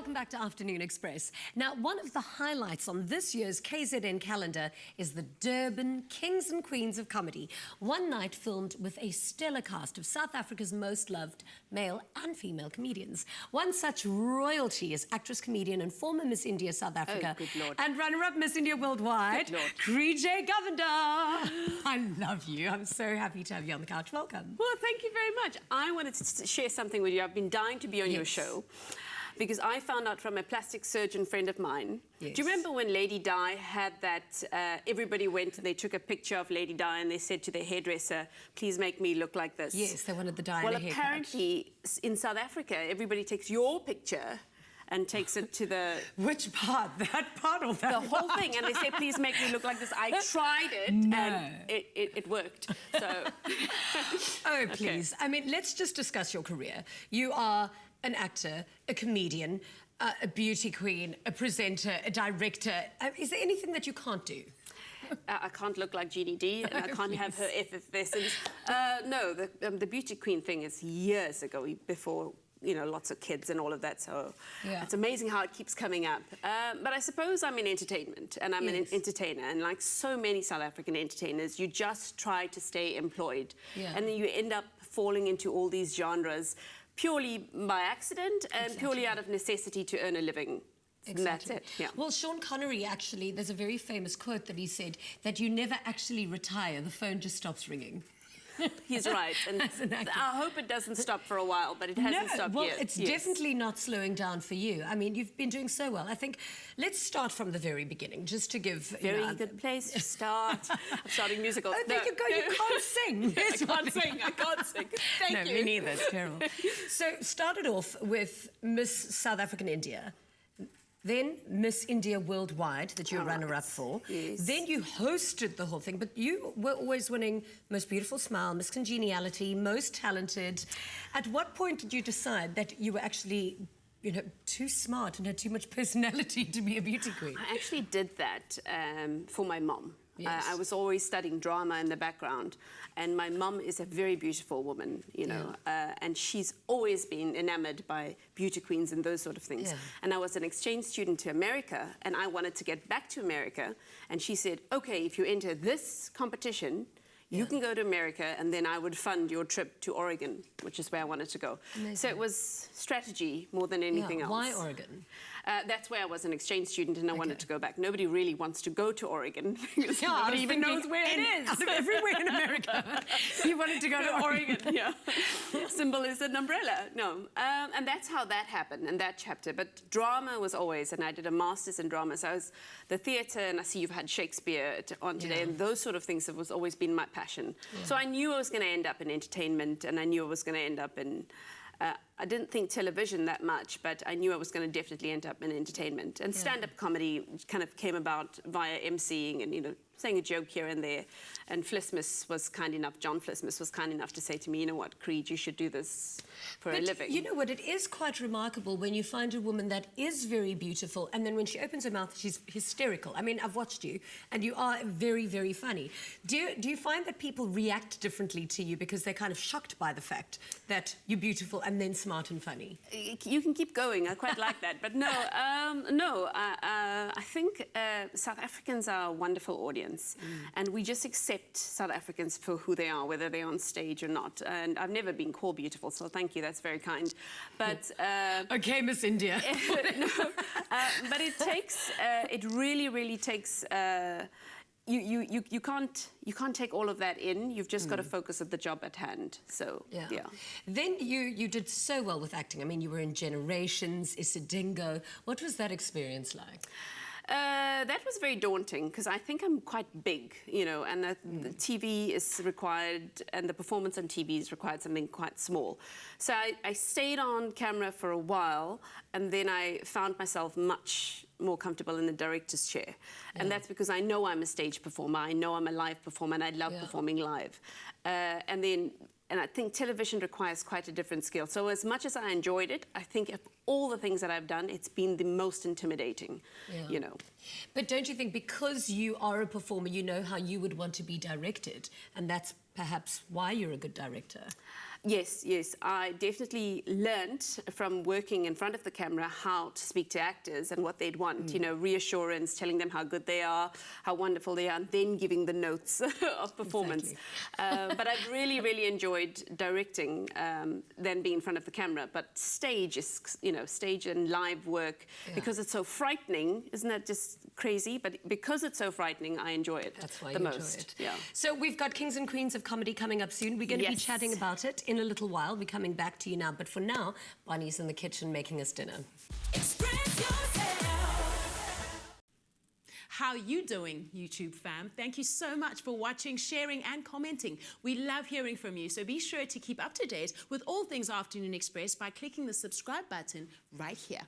welcome back to Afternoon Express. Now, one of the highlights on this year's KZN calendar is the Durban Kings and Queens of Comedy. One night filmed with a stellar cast of South Africa's most loved male and female comedians. One such royalty is actress, comedian and former Miss India South Africa and runner-up Miss India Worldwide, Krijay Govender. I love you. I'm so happy to have you on the couch. Welcome. Well, thank you very much. I wanted to share something with you. I've been dying to be on your show, because I found out from a plastic surgeon friend of mine. Do you remember when Lady Di had that, everybody went and they took a picture of Lady Di and they said to their hairdresser, please make me look like this? Yes, they wanted the Di Well, in a haircut. apparently in South Africa, everybody takes your picture and takes it to the... Which part? That part or that The whole thing. And they say, please make me look like this. I tried it and it worked. So... Oh, please. Okay. I mean, let's just discuss your career. You are an actor, a comedian, a beauty queen, a presenter, a director. Is there anything that you can't do? I can't look like Jeannie D, and I can't have her effervescence. No, the beauty queen thing is years ago, before, you know, lots of kids and all of that, so it's amazing how it keeps coming up. But I suppose I'm in entertainment, and I'm an entertainer, and like so many South African entertainers, you just try to stay employed, and then you end up falling into all these genres purely by accident and purely out of necessity to earn a living. And that's it. Yeah. Well, Sean Connery, actually, there's a very famous quote that he said, that you never actually retire, the phone just stops ringing. He's right, and I hope it doesn't stop for a while, but it hasn't stopped yet. Well, it's definitely not slowing down for you. I mean, you've been doing so well. I think let's start from the very beginning, just to give... Very good place to start. I'm starting musicals. Oh, there you go, you can't sing. I can't sing. Thank you. No, me neither, it's terrible. So, started off with Miss South African India, then Miss India Worldwide, that you're runner-up for. Yes. Then you hosted the whole thing, but you were always winning Most Beautiful Smile, Miss Congeniality, Most Talented. At what point did you decide that you were actually, you know, too smart and had too much personality to be a beauty queen? I actually did that for my mom. Yes. I was always studying drama in the background, and my mum is a very beautiful woman, you know, and she's always been enamored by beauty queens and those sort of things. And I was an exchange student to America, and I wanted to get back to America, and she said, okay, if you enter this competition, you can go to America, and then I would fund your trip to Oregon, which is where I wanted to go. Amazing. So it was strategy more than anything else. Why Oregon? That's where I was an exchange student, and I wanted to go back. Nobody really wants to go to Oregon. Nobody even knows where it is. Out of everywhere in America, you wanted to go to Oregon. Symbol is an umbrella. No. And that's how that happened, in that chapter. But drama was always, and I did a master's in drama, so I was the theatre, and I see you've had Shakespeare on today, and those sort of things have always been my passion. So I knew I was going to end up in entertainment, and I knew I was going to end up in... I didn't think television that much, but I knew I was going to definitely end up in entertainment. And stand-up comedy kind of came about via emceeing and, you know, saying a joke here and there. And Flismus was kind enough, John Flismus was kind enough to say to me, you know what, Creed, you should do this for a living. You know what, it is quite remarkable when you find a woman that is very beautiful, and then when she opens her mouth, she's hysterical. I mean, I've watched you, and you are very, very funny. Do you find that people react differently to you because they're kind of shocked by the fact that you're beautiful and then smart and funny? You can keep going, I quite like that. But no, I think South Africans are a wonderful audience. And we just accept South Africans for who they are, whether they're on stage or not. And I've never been called beautiful, so thank you, that's very kind. But okay, Miss India. But it takes, it really, really takes. You can't take all of that in. You've just got to focus on the job at hand. So Then you did so well with acting. I mean, you were in Generations, Isidingo. What was that experience like? That was very daunting, because I think I'm quite big, you know, and the TV is required, and the performance on TV is required something quite small. So I stayed on camera for a while, and then I found myself much more comfortable in the director's chair. And that's because I know I'm a stage performer, I know I'm a live performer, and I love performing live. And I think television requires quite a different skill. So as much as I enjoyed it, I think of all the things that I've done, it's been the most intimidating, you know. But don't you think because you are a performer, you know how you would want to be directed, and that's perhaps why you're a good director? Yes, yes. I definitely learned from working in front of the camera how to speak to actors and what they'd want. You know, reassurance, telling them how good they are, how wonderful they are, and then giving the notes of performance. Exactly. But I've really, really enjoyed directing than being in front of the camera. But stage is, you know, stage and live work, because it's so frightening. Isn't that just crazy? But because it's so frightening, I enjoy it That's why the you most. enjoy it. Yeah. So we've got Kings and Queens of Comedy coming up soon. We're going to be Yes. chatting about it in a little while. We're coming back to you now. But for now, Bonnie's in the kitchen making us dinner. Express yourself. How you doing, YouTube fam? Thank you so much for watching, sharing and commenting. We love hearing from you, so be sure to keep up to date with all things Afternoon Express by clicking the subscribe button right here.